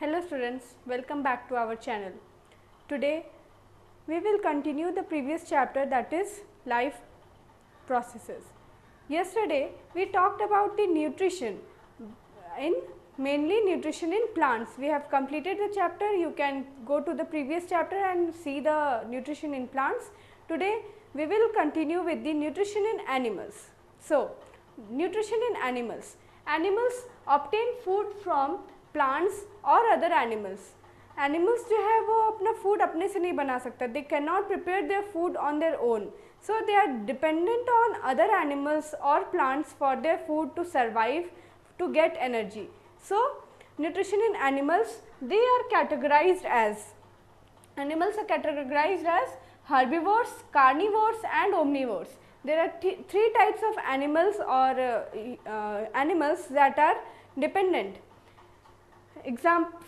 Hello students, welcome back to our channel. Today we will continue the previous chapter, that is life processes. Yesterday we talked about the nutrition mainly nutrition in plants. We have completed the chapter. You can go to the previous chapter and see the nutrition in plants. Today we will continue with the nutrition in animals. So nutrition in animals. Animals obtain food from plants और other animals जो है वो अपना food अपने से नहीं बना सकता. They can not prepare their food on their own, so they are dependent on other animals और plants for their food to survive, to get energy. So nutrition in animals, they are categorized as herbivores, carnivores and omnivores. There are three types of animals or animals that are dependent.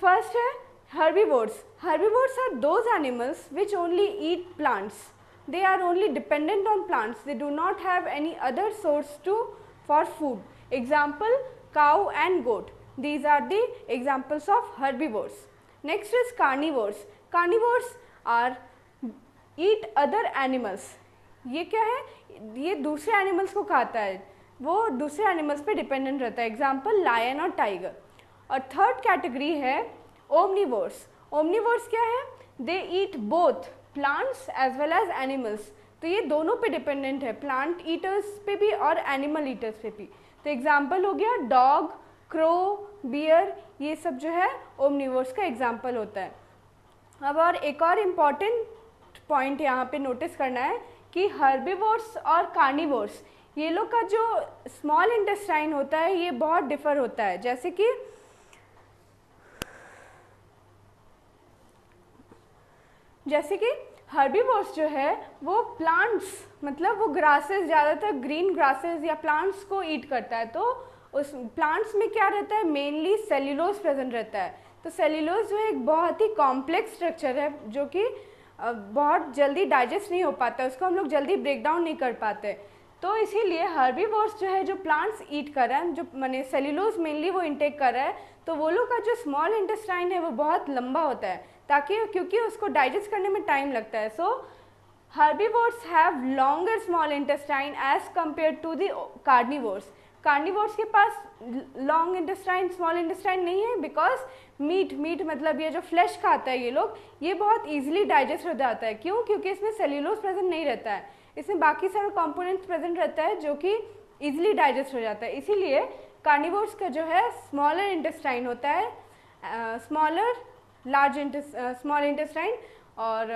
First है herbivores. Herbivores are those animals which only eat plants. They are only dependent on plants. They do not have any other source for food. Example, cow and goat. These are the examples of herbivores. Next is carnivores. Carnivores are eat other animals. ये क्या है? ये दूसरे animals को खाता है, वो दूसरे एनिमल्स पे डिपेंडेंट रहता है. एग्जाम्पल लायन और टाइगर. और थर्ड कैटेगरी है ओमनीवोर्स. ओमनीवोर्स क्या है? They eat both plants as well as animals. तो ये दोनों पे डिपेंडेंट है, प्लांट ईटर्स पे भी और एनिमल ईटर्स पे भी. तो एग्जाम्पल हो गया डॉग, क्रो, बियर, ये सब जो है ओमनीवोर्स का एग्जाम्पल होता है. अब और एक और इम्पॉर्टेंट पॉइंट यहाँ पे नोटिस करना है कि हर्बिवोर्स और कार्निवोर्स, ये लोग का जो स्मॉल इंटेस्टाइन होता है ये बहुत डिफर होता है. जैसे कि हर्बिवोर्स जो है वो प्लांट्स, मतलब वो ग्रासेस, ज़्यादातर ग्रीन ग्रासेस या प्लांट्स को ईट करता है. तो उस प्लांट्स में क्या रहता है? मेनली सेल्यूलोज प्रेजेंट रहता है. तो सेल्यूलोज जो है एक बहुत ही कॉम्प्लेक्स स्ट्रक्चर है जो कि बहुत जल्दी डाइजेस्ट नहीं हो पाता है, उसको हम लोग जल्दी ब्रेक डाउन नहीं कर पाते. तो इसीलिए हर्बिवोर्स जो है जो प्लांट्स ईट कर रहा है, जो माने सेल्यूलोज मेनली वो इंटेक कर रहा है, तो वो लोग का जो स्मॉल इंटेस्टाइन है वो बहुत लंबा होता है, ताकि क्योंकि उसको डाइजेस्ट करने में टाइम लगता है. So herbivores have longer small intestine as compare to the carnivores. Carnivores के पास लॉन्ग इंटेस्टाइन, स्मॉल इंटेस्टाइन नहीं है, बिकॉज मीट मतलब ये जो फ्लैश खाता है ये लोग, ये बहुत इजीली डाइजेस्ट हो जाता है. क्यों? क्योंकि इसमें सेल्यूलोज प्रेजेंट नहीं रहता है, इसमें बाकी सारे कंपोनेंट्स प्रेजेंट रहता है जो कि इजीली डाइजेस्ट हो जाता है. इसीलिए कार्निवोर्स का जो है स्मॉलर इंटेस्टाइन होता है, स्मॉल इंटेस्टाइन, और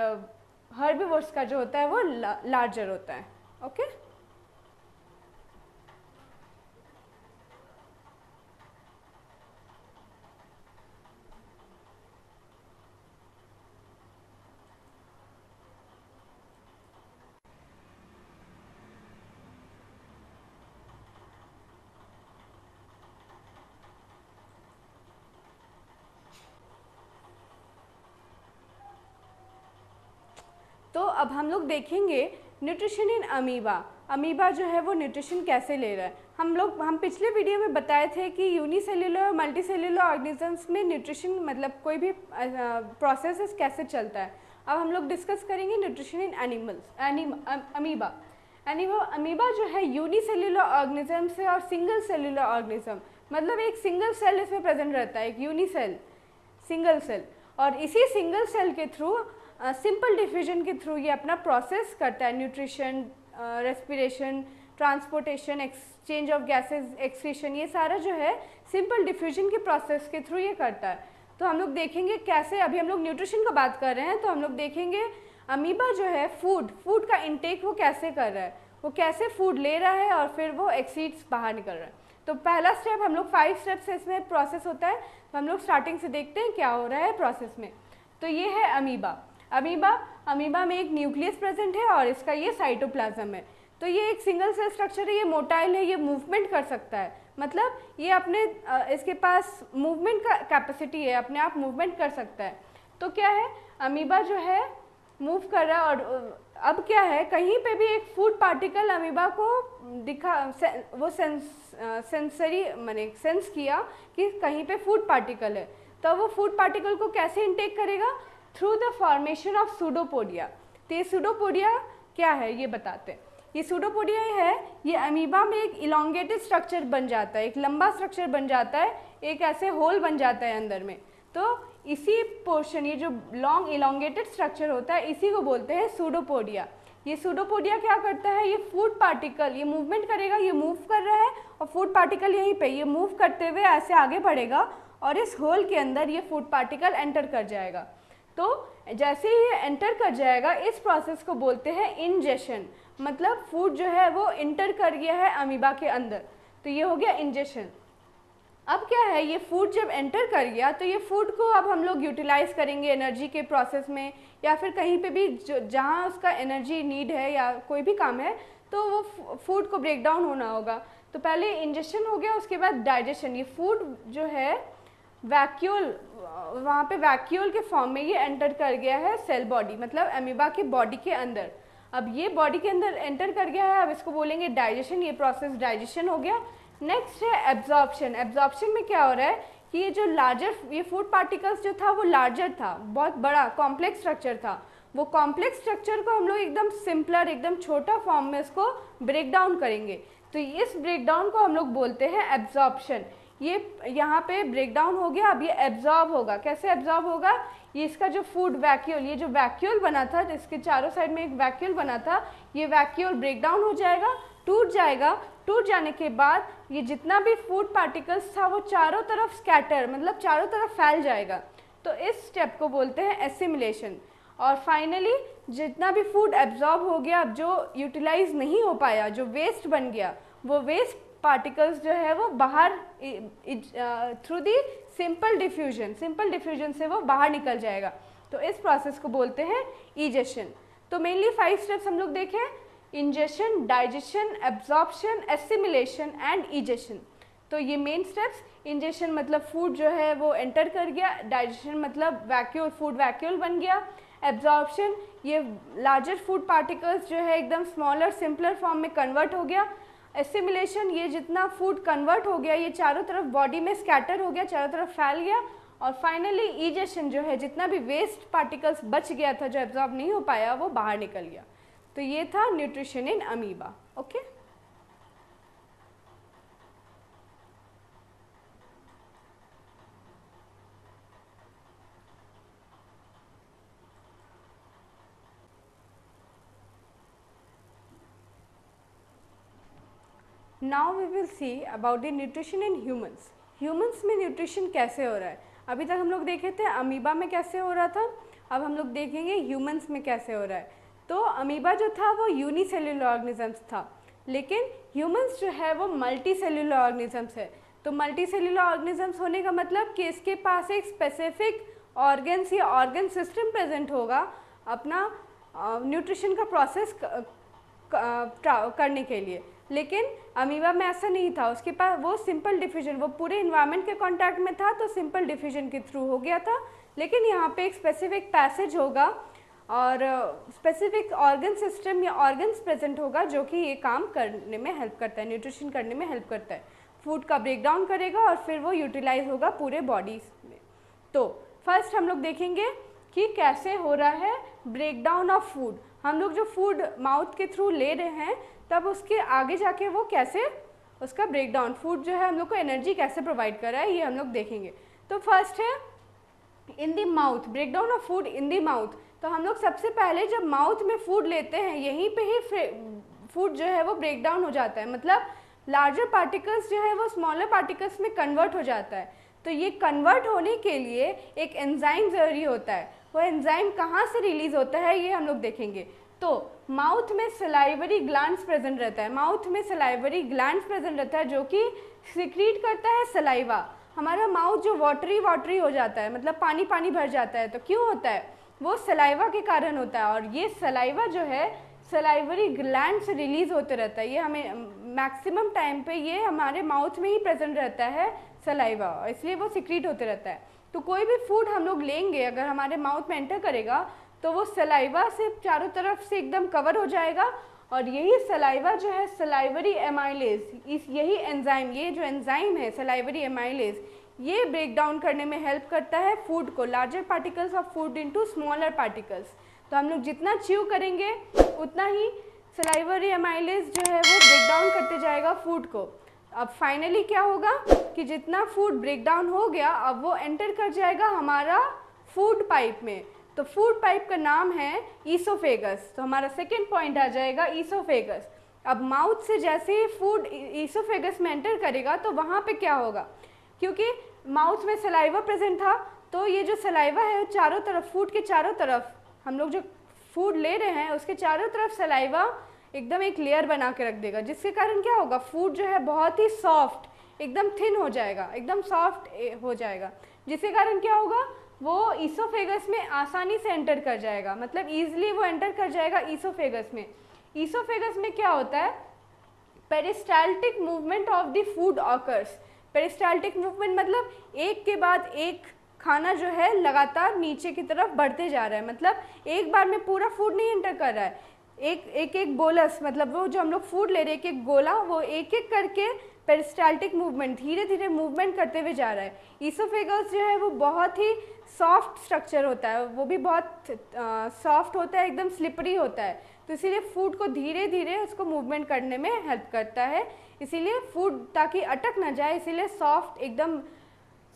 हर्बिवोर्स का जो होता है वो लार्जर होता है. ओके तो अब हम लोग देखेंगे न्यूट्रिशन इन अमीबा. अमीबा जो है वो न्यूट्रिशन कैसे ले रहा है. हम पिछले वीडियो में बताए थे कि यूनिसेल्युलर और मल्टीसेल्युलर ऑर्गेनिजम्स में न्यूट्रिशन मतलब कोई भी प्रोसेस कैसे चलता है. अब हम लोग डिस्कस करेंगे न्यूट्रिशन इन अमीबा. अमीबा जो है यूनिसेल्युलर ऑर्गेनिज्म से और सिंगल सेल्युलर ऑर्गेनिज्म, मतलब एक सिंगल सेल इसमें प्रेजेंट रहता है, एक यूनिसेल सिंगल सेल, और इसी सिंगल सेल के थ्रू सिंपल डिफ्यूजन के थ्रू ये अपना प्रोसेस करता है. Nutrition, respiration, transportation, exchange of gases, excretion, ये सारा जो है सिंपल डिफ्यूजन के प्रोसेस के थ्रू ये करता है. तो हम लोग देखेंगे कैसे. अभी हम लोग न्यूट्रिशन का बात कर रहे हैं, तो हम लोग देखेंगे अमीबा जो है फूड का इंटेक वो कैसे कर रहा है, वो कैसे फूड ले रहा है और फिर वो एक्सीड्स बाहर निकल रहा है. तो पहला स्टेप, हम लोग 5 स्टेप से इसमें प्रोसेस होता है, तो हम लोग स्टार्टिंग से देखते हैं क्या हो रहा है प्रोसेस में. तो ये है अमीबा में एक न्यूक्लियस प्रेजेंट है और इसका ये साइटोप्लाज्म है. तो ये एक सिंगल सेल स्ट्रक्चर है, ये मोटाइल है, ये मूवमेंट कर सकता है, मतलब ये अपने इसके पास मूवमेंट का कैपेसिटी है, अपने आप मूवमेंट कर सकता है. तो क्या है, अमीबा जो है मूव कर रहा है, और अब क्या है, कहीं पे भी एक फूड पार्टिकल अमीबा को दिखा, वो सेंसरी माने सेंस किया कि कहीं पे फूड पार्टिकल है, तो वो फूड पार्टिकल को कैसे इनटेक करेगा? Through the formation of pseudopodia. तो ये सूडोपोडिया क्या है ये बताते हैं। ये सूडोपोडिया है, ये अमीबा में एक इलोंगेटेड स्ट्रक्चर बन जाता है, एक लंबा स्ट्रक्चर बन जाता है, एक ऐसे होल बन जाता है अंदर में। तो इसी पोर्शन, ये जो लॉन्ग इलोंगेटेड स्ट्रक्चर होता है, इसी को बोलते हैं सूडोपोडिया। ये सूडोपोडिया क्या करता है? ये फूड पार्टिकल, ये मूवमेंट करेगा, ये मूव कर रहा है और फूड पार्टिकल यहीं पे ये मूव करते हुए ऐसे आगे बढ़ेगा और इस होल के अंदर ये फूड पार्टिकल एंटर कर जाएगा। तो जैसे ही ये एंटर कर जाएगा, इस प्रोसेस को बोलते हैं इंजेशन। मतलब फूड जो है वो इंटर कर गया है अमीबा के अंदर, तो ये हो गया इंजेशन। अब क्या है, ये फूड जब एंटर कर गया तो ये फूड को अब हम लोग यूटिलाइज करेंगे एनर्जी के प्रोसेस में, या फिर कहीं पे भी जहाँ उसका एनर्जी नीड है या कोई भी काम है, तो वो फूड को ब्रेक डाउन होना होगा। तो पहले इंजेशन हो गया, उसके बाद डाइजेशन। ये फूड जो है वैक्यूल, वहाँ पे वैक्यूल के फॉर्म में ये एंटर कर गया है सेल बॉडी, मतलब अमीबा की बॉडी के अंदर। अब ये बॉडी के अंदर एंटर कर गया है, अब इसको बोलेंगे डाइजेशन। ये प्रोसेस डाइजेशन हो गया। नेक्स्ट है एब्जॉर्प्शन। एब्जॉर्प्शन में क्या हो रहा है कि ये जो लार्जर, ये फूड पार्टिकल्स जो था वो लार्जर था, बहुत बड़ा कॉम्प्लेक्स स्ट्रक्चर था। वो कॉम्प्लेक्स स्ट्रक्चर को हम लोग एकदम सिंपलर, एकदम छोटा फॉर्म में इसको ब्रेक डाउन करेंगे। तो इस ब्रेक डाउन को हम लोग बोलते हैं एब्जॉर्प्शन। ये यहाँ पे ब्रेक डाउन हो गया, अब ये एब्जॉर्ब होगा। कैसे एब्जॉर्ब होगा? ये इसका जो फूड वैक्यूल, ये जो वैक्यूल बना था, इसके चारों साइड में एक वैक्यूल बना था, ये वैक्यूल ब्रेक डाउन हो जाएगा, टूट जाएगा। टूट जाने के बाद ये जितना भी फूड पार्टिकल्स था वो चारों तरफ स्कैटर, मतलब चारों तरफ फैल जाएगा। तो इस स्टेप को बोलते हैं एसिमिलेशन। और फाइनली जितना भी फूड एब्जॉर्ब हो गया, अब जो यूटिलाइज नहीं हो पाया, जो वेस्ट बन गया, वो वेस्ट पार्टिकल्स जो है वो बाहर थ्रू दी सिंपल डिफ्यूजन से वो बाहर निकल जाएगा। तो इस प्रोसेस को बोलते हैं इजेशन। तो मेनली 5 स्टेप्स हम लोग देखें: ingestion, digestion, absorption, assimilation and egestion. तो ये मेन स्टेप्स, इंजेशन मतलब फूड जो है वो एंटर कर गया, डाइजेशन मतलब वैक्यूल, फूड वैक्यूल बन गया, एब्जॉर्प्शन ये लार्जर फूड पार्टिकल्स जो है एकदम स्मॉलर सिंपलर फॉर्म में कन्वर्ट हो गया, एसिमिलेशन ये जितना फूड कन्वर्ट हो गया ये चारों तरफ बॉडी में स्कैटर हो गया, चारों तरफ फैल गया, और फाइनली इजेशन जो है जितना भी वेस्ट पार्टिकल्स बच गया था जो एब्जॉर्ब नहीं हो पाया वो बाहर निकल गया। तो ये था nutrition in amoeba. Okay, now we will see about the nutrition in humans. Humans में न्यूट्रिशन कैसे हो रहा है? अभी तक हम लोग देखे थे अमीबा में कैसे हो रहा था, अब हम लोग देखेंगे ह्यूमंस में कैसे हो रहा है। तो अमीबा जो था वो यूनिसेल्युलर ऑर्गेनिजम्स था, लेकिन ह्यूमंस जो है वो मल्टी सेल्युलर ऑर्गेनिजम्स है। तो मल्टी सेल्युलर ऑर्गेनिजम्स होने का मतलब कि इसके पास एक स्पेसिफिक ऑर्गन्स या ऑर्गन सिस्टम प्रेजेंट होगा अपना न्यूट्रिशन का प्रोसेस करने के लिए। लेकिन अमीबा में ऐसा नहीं था, उसके पास वो सिंपल डिफ्यूजन, वो पूरे इन्वायरमेंट के कांटेक्ट में था तो सिंपल डिफ्यूजन के थ्रू हो गया था। लेकिन यहाँ पे एक स्पेसिफिक पैसेज होगा और स्पेसिफिक ऑर्गन सिस्टम या ऑर्गन्स प्रेजेंट होगा जो कि ये काम करने में हेल्प करता है, न्यूट्रिशन करने में हेल्प करता है, फूड का ब्रेक डाउन करेगा और फिर वो यूटिलाइज होगा पूरे बॉडी में। तो फर्स्ट हम लोग देखेंगे कि कैसे हो रहा है ब्रेक डाउन ऑफ फूड। हम लोग जो फूड माउथ के थ्रू ले रहे हैं तब उसके आगे जाके वो कैसे उसका ब्रेक डाउन, फूड जो है हम लोग को एनर्जी कैसे प्रोवाइड कर रहा है ये हम लोग देखेंगे। तो फर्स्ट है in the mouth, break down of food in the mouth. तो हम लोग सबसे पहले जब माउथ में फूड लेते हैं यहीं पे ही फूड जो है वो ब्रेक डाउन हो जाता है, मतलब लार्जर पार्टिकल्स जो है वो स्मॉलर पार्टिकल्स में कन्वर्ट हो जाता है। तो ये कन्वर्ट होने के लिए एक एंजाइम ज़रूरी होता है, वो एंजाइम कहाँ से रिलीज होता है ये हम लोग देखेंगे। तो माउथ में सलाइवरी ग्लैंड्स प्रेजेंट रहता है, माउथ में सलाइवरी ग्लैंड्स प्रेजेंट रहता है जो कि सिक्रीट करता है सलाइवा। हमारा माउथ जो वाटरी हो जाता है, मतलब पानी पानी भर जाता है, तो क्यों होता है? वो सलाइवा के कारण होता है। और ये सलाइवा जो है सलाइवरी ग्लैंड से रिलीज होते रहता है, ये हमें मैक्सिमम टाइम पे ये हमारे माउथ में ही प्रेजेंट रहता है सलाइवा, इसलिए वो सिक्रीट होते रहता है। तो कोई भी फूड हम लोग लेंगे अगर हमारे माउथ में एंटर करेगा तो वो सलाइवा से चारों तरफ से एकदम कवर हो जाएगा, और यही सलाइवा जो है सलाइवरी एमाइलेज, इस यही एंजाइम, ये जो एंजाइम है सलाइवरी एमाइलेज, ये ब्रेक डाउन करने में हेल्प करता है फूड को, larger particles of food into smaller particles. तो हम लोग जितना च्यू करेंगे उतना ही सलाइवरी एमाइलेज जो है वो ब्रेक डाउन करते जाएगा फूड को। अब फाइनली क्या होगा कि जितना फूड ब्रेक डाउन हो गया अब वो एंटर कर जाएगा हमारा फूड पाइप में। तो फूड पाइप का नाम है ईसोफेगस। तो हमारा सेकेंड पॉइंट आ जाएगा ईसोफेगस। अब माउथ से जैसे ही फूड ईसोफेगस में एंटर करेगा तो वहाँ पे क्या होगा, क्योंकि माउथ में सलाइवा प्रेजेंट था तो ये जो सलाइवा है चारों तरफ, फूड के चारों तरफ, हम लोग जो फूड ले रहे हैं उसके चारों तरफ सलाइवा एकदम एक लेयर बना के रख देगा, जिसके कारण क्या होगा, फूड जो है बहुत ही सॉफ्ट, एकदम थिन हो जाएगा, एकदम सॉफ्ट हो जाएगा, जिसके कारण क्या होगा, वो ईसोफेगस में आसानी से एंटर कर जाएगा, मतलब ईजिली वो एंटर कर जाएगा ईसोफेगस में। ईसोफेगस में क्या होता है, peristaltic movement of the food occurs. Peristaltic movement मतलब एक के बाद एक खाना जो है लगातार नीचे की तरफ बढ़ते जा रहा है, मतलब एक बार में पूरा फूड नहीं एंटर कर रहा है, एक बोलस, मतलब वो जो हम लोग फूड ले रहे हैं एक एक गोला, वो एक एक करके पेरिस्टाल्टिक मूवमेंट धीरे धीरे मूवमेंट करते हुए जा रहा है। ईसोफेगस जो है वो बहुत ही सॉफ्ट स्ट्रक्चर होता है, वो भी बहुत सॉफ्ट होता है, एकदम स्लिपरी होता है, तो इसीलिए फूड को धीरे धीरे उसको मूवमेंट करने में हेल्प करता है। इसीलिए फूड ताकि अटक ना जाए, इसीलिए सॉफ्ट एकदम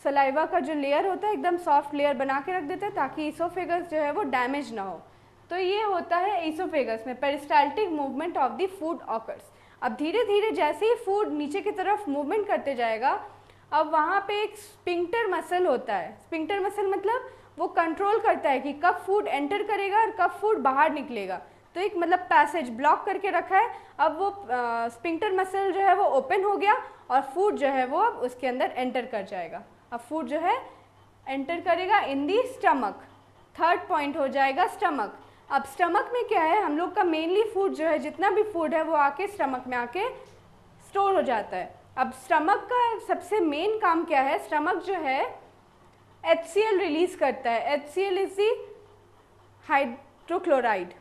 सलाइवा का जो लेयर होता है एकदम सॉफ्ट लेयर बना के रख देते हैं ताकि ईसोफेगस जो है वो डैमेज ना हो। तो ये होता है ईसोफेगस में peristaltic movement of the food occurs. अब धीरे धीरे जैसे ही फूड नीचे की तरफ मूवमेंट करते जाएगा, अब वहाँ पे एक स्पिंक्टर मसल होता है। स्पिंक्टर मसल मतलब वो कंट्रोल करता है कि कब फूड एंटर करेगा और कब फूड बाहर निकलेगा, तो एक मतलब पैसेज ब्लॉक करके रखा है। अब वो स्पिंक्टर मसल जो है वो ओपन हो गया और फूड जो है वो अब उसके अंदर एंटर कर जाएगा। अब फूड जो है एंटर करेगा इन दी स्टमक। थर्ड पॉइंट हो जाएगा स्टमक। अब स्टमक में क्या है, हम लोग का मेनली फूड जो है, जितना भी फूड है वो आके स्टमक में आके स्टोर हो जाता है। अब स्टमक का सबसे मेन काम क्या है, स्टमक जो है HCl रिलीज करता है। HCl is the hydrochloride.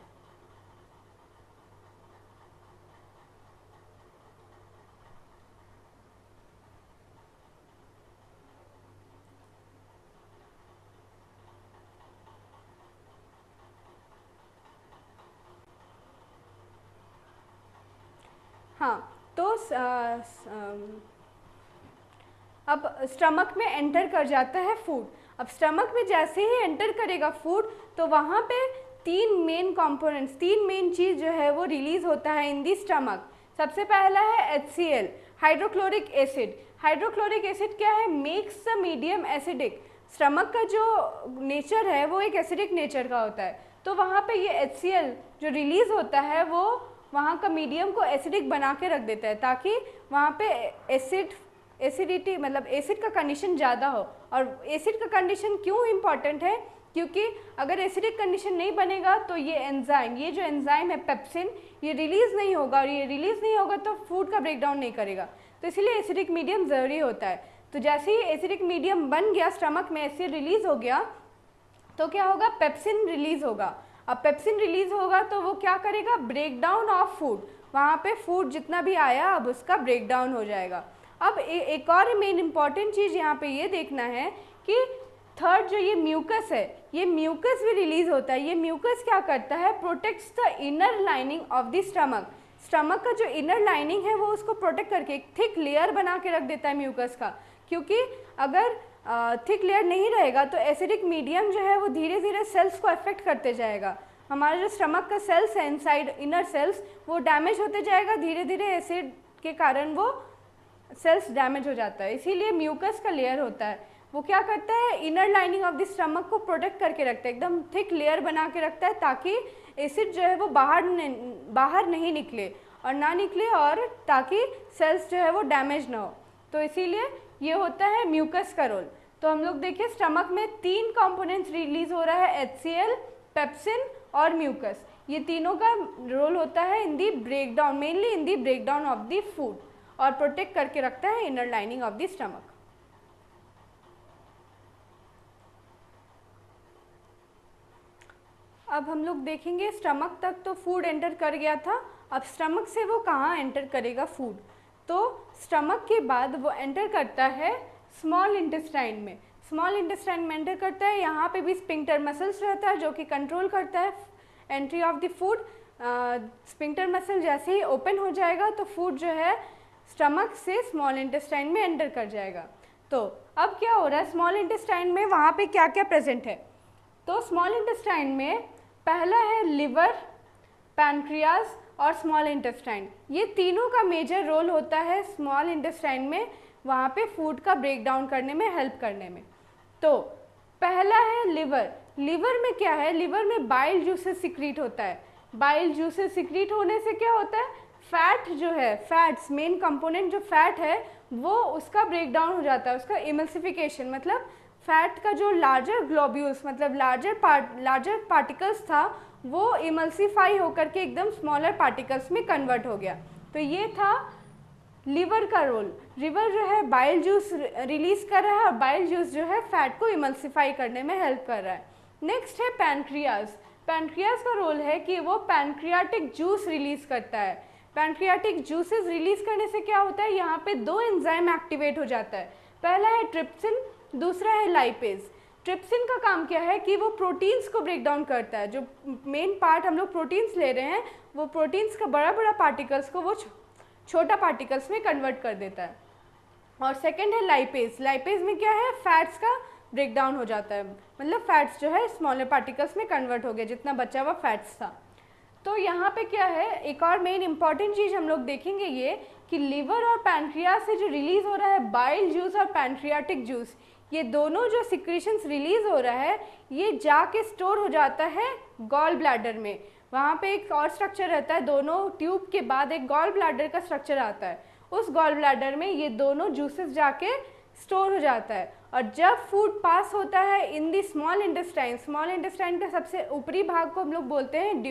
हाँ, तो अब स्टमक में एंटर कर जाता है फूड। अब स्टमक में जैसे ही एंटर करेगा फूड तो वहाँ पे तीन मेन कंपोनेंट्स, तीन मेन चीज़ जो है वो रिलीज होता है इन दी स्टमक। सबसे पहला है HCl, hydrochloric acid. Hydrochloric acid क्या है, makes the medium acidic. Stomach का जो नेचर है वो एक एसिडिक नेचर का होता है, तो वहाँ पे ये HCl जो रिलीज होता है वो वहाँ का मीडियम को एसिडिक बना के रख देता है, ताकि वहाँ पे एसिडिटी मतलब एसिड का कंडीशन ज़्यादा हो। और एसिड का कंडीशन क्यों इम्पॉर्टेंट है, क्योंकि अगर एसिडिक कंडीशन नहीं बनेगा तो ये एंजाइम, ये जो एंजाइम है पेप्सिन, ये रिलीज़ नहीं होगा, और ये रिलीज़ नहीं होगा तो फूड का ब्रेक डाउन नहीं करेगा, तो इसीलिए एसिडिक मीडियम ज़रूरी होता है। तो जैसे ही एसिडिक मीडियम बन गया, स्टमक में एसिड रिलीज़ हो गया, तो क्या होगा, पेप्सिन रिलीज़ होगा। अब पेप्सिन रिलीज होगा तो वो क्या करेगा, ब्रेक डाउन ऑफ फूड। वहाँ पे फूड जितना भी आया अब उसका ब्रेक डाउन हो जाएगा। अब एक और मेन इंपॉर्टेंट चीज़ यहाँ पे ये देखना है कि थर्ड जो ये म्यूकस है, ये म्यूकस भी रिलीज होता है। ये म्यूकस क्या करता है, protects the inner lining of the stomach. Stomach का जो इनर लाइनिंग है वो उसको प्रोटेक्ट करके एक थिक लेयर बना के रख देता है म्यूकस का, क्योंकि अगर थिक लेयर नहीं रहेगा तो एसिडिक मीडियम जो है वो धीरे धीरे सेल्स को अफेक्ट करते जाएगा। हमारा जो स्टमक का सेल्स है इनसाइड, इनर सेल्स, वो डैमेज होते जाएगा धीरे धीरे, एसिड के कारण वो सेल्स डैमेज हो जाता है। इसीलिए म्यूकस का लेयर होता है, वो क्या करता है, inner lining of the stomach को प्रोटेक्ट करके रखता है, एकदम थिक लेयर बना के रखता है, ताकि एसिड जो है वो बाहर नहीं निकले और ना निकले, और ताकि सेल्स जो है वो डैमेज ना हो। तो इसीलिए ये होता है म्यूकस का रोल। तो हम लोग देखिए स्टमक में तीन कंपोनेंट्स रिलीज हो रहा है, HCl, पेप्सिन और म्यूकस। ये तीनों का रोल होता है in the breakdown, mainly in the break down of the food, और प्रोटेक्ट करके रखता है inner lining of the stomach. अब हम लोग देखेंगे स्टमक तक तो फूड एंटर कर गया था, अब स्टमक से वो कहाँ एंटर करेगा फूड। तो स्टमक के बाद वो एंटर करता है स्मॉल इंटेस्टाइन में, स्मॉल इंटेस्टाइन में एंटर करता है। यहाँ पे भी स्पिंक्टर मसल्स रहता है जो कि कंट्रोल करता है entry of the food. Sphincter muscle जैसे ही ओपन हो जाएगा तो फूड जो है स्टमक से स्मॉल इंटेस्टाइन में एंटर कर जाएगा। तो अब क्या हो रहा है स्मॉल इंटेस्टाइन में, वहाँ पे क्या क्या प्रेजेंट है? तो स्मॉल इंटेस्टाइन में पहला है लिवर, पैनक्रियाज और स्मॉल इंटेस्टाइन। ये तीनों का मेजर रोल होता है स्मॉल इंटेस्टाइन में, वहाँ पे फूड का ब्रेक डाउन करने में, हेल्प करने में। तो पहला है लिवर। लिवर में क्या है? लिवर में बाइल जूसेस सिक्रीट होता है। बाइल जूसेस सिक्रीट होने से क्या होता है? फैट जो है, फैट्स मेन कंपोनेंट जो फैट है वो उसका ब्रेक डाउन हो जाता है, उसका इमल्सिफिकेशन, मतलब फैट का जो लार्जर ग्लोब्यूल्स मतलब लार्जर पार्टिकल्स था वो इमल्सिफाई होकर के एकदम स्मॉलर पार्टिकल्स में कन्वर्ट हो गया। तो ये था लिवर का रोल। लिवर जो है बाइल जूस रिलीज कर रहा है और बाइल जूस जो है फैट को इमल्सिफाई करने में हेल्प कर रहा है। नेक्स्ट है पैनक्रियाज। पैनक्रियाज का रोल है कि वो पैनक्रियाटिक जूस रिलीज करता है। पैनक्रियाटिक जूसेस रिलीज करने से क्या होता है? यहाँ पे दो एंजाइम एक्टिवेट हो जाता है। पहला है ट्रिप्सिन, दूसरा है लाइपेज। ट्रिप्सिन का काम क्या है कि वो प्रोटीन्स को ब्रेक डाउन करता है। जो मेन पार्ट हम लोग प्रोटीन्स ले रहे हैं वो प्रोटीन्स का बड़ा बड़ा पार्टिकल्स को वो छोटा पार्टिकल्स में कन्वर्ट कर देता है। और सेकंड है लाइपेज। लाइपेज में क्या है? फैट्स का ब्रेक डाउन हो जाता है, मतलब फैट्स जो है स्मॉलर पार्टिकल्स में कन्वर्ट हो गया, जितना बचा हुआ फैट्स था। तो यहाँ पे क्या है, एक और मेन इंपॉर्टेंट चीज़ हम लोग देखेंगे ये कि लिवर और पैनक्रियाज से जो रिलीज हो रहा है बाइल जूस और पैनक्रियाटिक जूस, ये दोनों जो सिक्रीशंस रिलीज हो रहा है ये जाके स्टोर हो जाता है गॉल ब्लैडर में। वहाँ पे एक और स्ट्रक्चर रहता है, दोनों ट्यूब के बाद एक गॉल ब्लैडर का स्ट्रक्चर आता है। उस गॉल ब्लैडर में ये दोनों जूसेस जाके स्टोर हो जाता है। और जब फूड पास होता है in the small intestine, small intestine का सबसे ऊपरी भाग को हम लोग बोलते हैं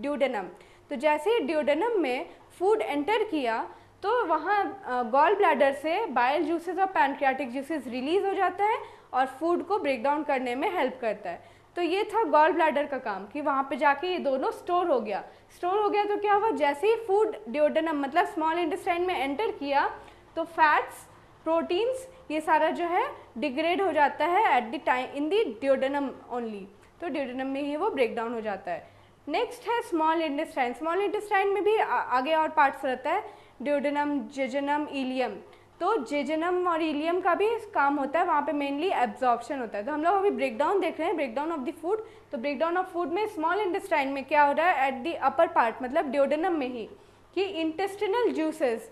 ड्यूडेनम। तो जैसे ही ड्यूडेनम में फूड एंटर किया तो वहाँ गॉल ब्लैडर से बाइल जूसेस और पैनक्रियाटिक जूसेस रिलीज हो जाता है और फूड को ब्रेक डाउन करने में हेल्प करता है। तो ये था गॉल ब्लैडर का काम कि वहाँ पे जाके ये दोनों स्टोर हो गया। स्टोर हो गया तो क्या हुआ, जैसे ही फूड ड्यूडेनम मतलब स्मॉल इंटेस्टाइन में एंटर किया तो फैट्स, प्रोटीन्स, ये सारा जो है डिग्रेड हो जाता है at the time in the duodenum only. तो ड्यूडेनम में ही वो ब्रेक डाउन हो जाता है। नेक्स्ट है स्मॉल इंटेस्टाइन। स्मॉल इंटेस्टाइन में भी आगे और पार्ट्स रहता है, ड्यूडेनम, जेजुनम, इलियम। तो जेजुनम और इलियम का भी काम होता है, वहाँ पे मेनली एब्जॉर्प्शन होता है। तो हम लोग अभी ब्रेकडाउन देख रहे हैं, ब्रेकडाउन ऑफ द फूड। तो ब्रेकडाउन ऑफ फूड में स्मॉल इंटेस्टाइन में क्या हो रहा है, एट द अपर पार्ट मतलब ड्यूडेनम में ही, कि इंटेस्टिनल जूसेस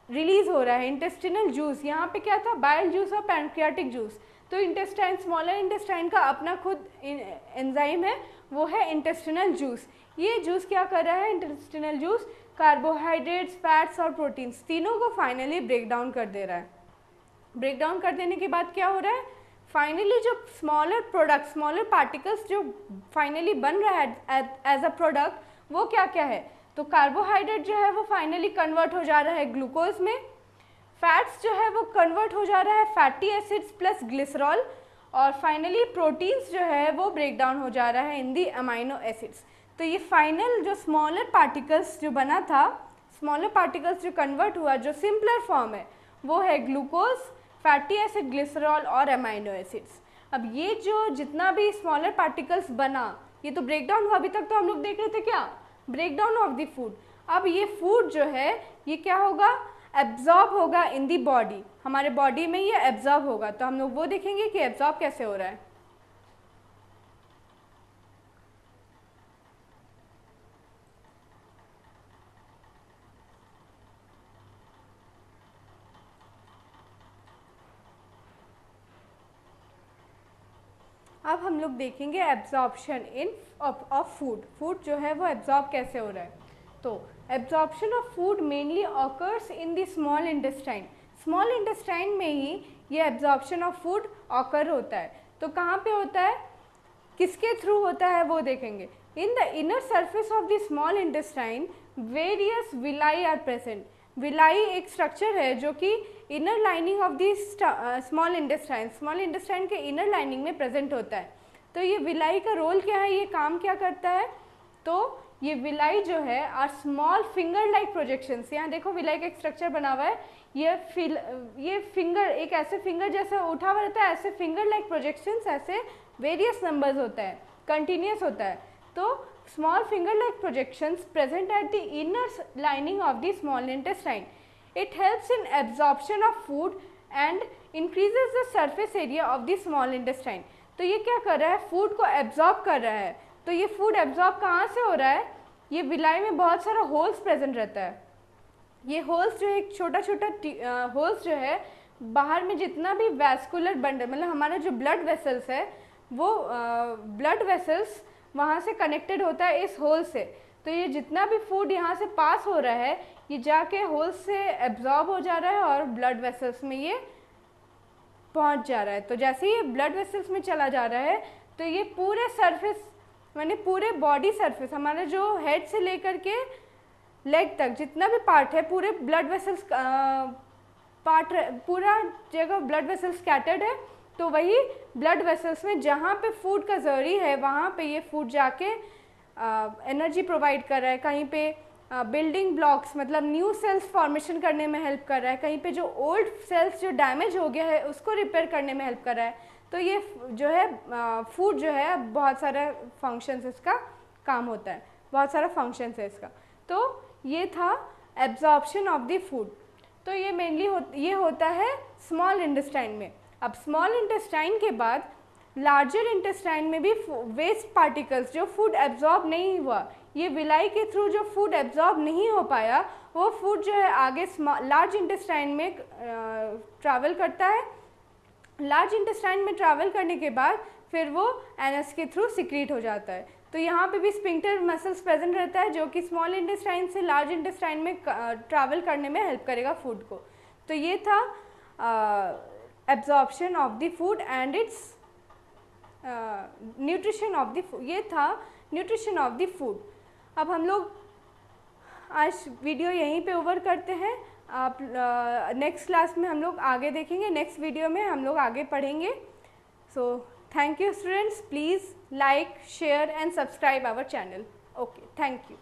रिलीज हो रहा है। इंटेस्टिनल जूस, यहाँ पे क्या था, बाइल जूस और पैनक्रियाटिक जूस। तो इंटेस्टाइन, स्मॉलर इंटेस्टाइन का अपना खुद एंजाइम है, वो है इंटेस्टिनल जूस। ये जूस क्या कर रहा है, इंटेस्टिनल जूस कार्बोहाइड्रेट्स, फैट्स और प्रोटीन्स तीनों को फाइनली ब्रेक डाउन कर दे रहा है। ब्रेक डाउन कर देने के बाद क्या हो रहा है, फाइनली जो स्मॉलर प्रोडक्ट, स्मॉलर पार्टिकल्स जो फाइनली बन रहा है एज अ प्रोडक्ट, वो क्या क्या है, तो कार्बोहाइड्रेट जो है वो फाइनली कन्वर्ट हो जा रहा है ग्लूकोज में, फैट्स जो है वो कन्वर्ट हो जा रहा है फैटी एसिड्स प्लस ग्लिसरॉल, और फाइनली प्रोटीन्स जो है वो ब्रेक डाउन हो जा रहा है इन दी अमाइनो एसिड्स। तो ये फाइनल जो स्मॉलर पार्टिकल्स जो बना था, स्मॉलर पार्टिकल्स जो कन्वर्ट हुआ, जो सिंपलर फॉर्म है, वो है ग्लूकोज, फैटी एसिड, ग्लिसरॉल और अमाइनो एसिड्स। अब ये जो जितना भी स्मॉलर पार्टिकल्स बना, ये तो ब्रेक डाउन हुआ। अभी तक तो हम लोग देख रहे थे क्या, break down of the food. अब ये फूड जो है ये क्या होगा, एब्जॉर्ब होगा इन दी बॉडी, हमारे बॉडी में ये एब्जॉर्ब होगा। तो हम लोग वो देखेंगे कि एब्जॉर्ब कैसे हो रहा है। अब हम लोग देखेंगे absorption in of food. Food जो है वो एब्जॉर्ब कैसे हो रहा है। तो absorption of food mainly occurs in the small intestine. Small intestine में ही ये एब्जॉर्प्शन ऑफ फूड ऑकर होता है। तो कहाँ पे होता है, किसके थ्रू होता है वो देखेंगे। In the inner surface of the small intestine various villi are present. Villi एक स्ट्रक्चर है जो कि inner lining of the small intestine, small intestine के इनर लाइनिंग में प्रेजेंट होता है। तो ये विलाई का रोल क्या है, ये काम क्या करता है, तो ये विलाई जो है are small finger like projections. यहाँ देखो विलाई का एक स्ट्रक्चर बना हुआ है, ये फिंगर, एक ऐसे फिंगर जैसे उठा हुआ रहता है, ऐसे फिंगर लाइक प्रोजेक्शंस, ऐसे वेरियस नंबर्स होता है, कंटिन्यूस होता है। तो small finger like projections present at the inner lining of the small intestine. It helps in absorption of food and increases the surface area of the small intestine. तो ये क्या कर रहा है, फूड को एब्जॉर्ब कर रहा है। तो ये फूड एब्जॉर्ब कहाँ से हो रहा है, ये विलाई में बहुत सारा होल्स प्रेजेंट रहता है। ये होल्स जो है, एक छोटा छोटा होल्स जो है, बाहर में जितना भी वैस्कुलर बंडल, मतलब हमारा जो ब्लड वेसल्स है, वो ब्लड वेसल्स वहाँ से कनेक्टेड होता है इस होल से। तो ये जितना भी फूड यहाँ से पास हो रहा है, ये जाके होल से एब्जॉर्ब हो जा रहा है और ब्लड वेसल्स में ये पहुँच जा रहा है। तो जैसे ही ये ब्लड वेसल्स में चला जा रहा है, तो ये पूरे सरफेस, माने पूरे बॉडी सरफेस, हमारा जो हेड से लेकर के लेग तक जितना भी पार्ट है, पूरे ब्लड वेसल्स पार्ट, पूरा जगह ब्लड वेसल्स स्कैटर्ड है। तो वही ब्लड वेसल्स में जहाँ पे फूड का ज़रूरी है, वहाँ पे ये फूड जाके एनर्जी प्रोवाइड कर रहा है। कहीं पे बिल्डिंग ब्लॉक्स, मतलब न्यू सेल्स फॉर्मेशन करने में हेल्प कर रहा है। कहीं पे जो ओल्ड सेल्स जो डैमेज हो गया है, उसको रिपेयर करने में हेल्प कर रहा है। तो ये जो है फूड जो है, बहुत सारा फंक्शंस इसका काम होता है, बहुत सारा फंक्शंस है इसका। तो ये था एब्जॉर्प्शन ऑफ द फूड। तो ये मेनली ये होता है स्मॉल इंटेस्टाइन में। अब स्मॉल इंटेस्टाइन के बाद लार्जर इंटेस्टाइन में भी वेस्ट पार्टिकल्स, जो फूड एब्जॉर्ब नहीं हुआ, ये विलाई के थ्रू जो फूड एब्जॉर्ब नहीं हो पाया, वो फूड जो है आगे लार्ज इंटेस्टाइन में ट्रैवल करता है। लार्ज इंटेस्टाइन में ट्रैवल करने के बाद फिर वो एनएस के थ्रू सिक्रीट हो जाता है। तो यहाँ पे भी स्फिंक्टर मसल्स प्रेजेंट रहता है, जो कि स्मॉल इंटेस्टाइन से लार्ज इंटेस्टाइन में ट्रैवल करने में हेल्प करेगा फूड को। तो ये था absorption of the food and it's nutrition of the food. ये था न्यूट्रिशन ऑफ द फूड। अब हम लोग आज वीडियो यहीं पे ओवर करते हैं। आप नेक्स्ट क्लास में हम लोग आगे देखेंगे, नेक्स्ट वीडियो में हम लोग आगे पढ़ेंगे। So thank you students, please like, share and subscribe our channel. Okay, thank you.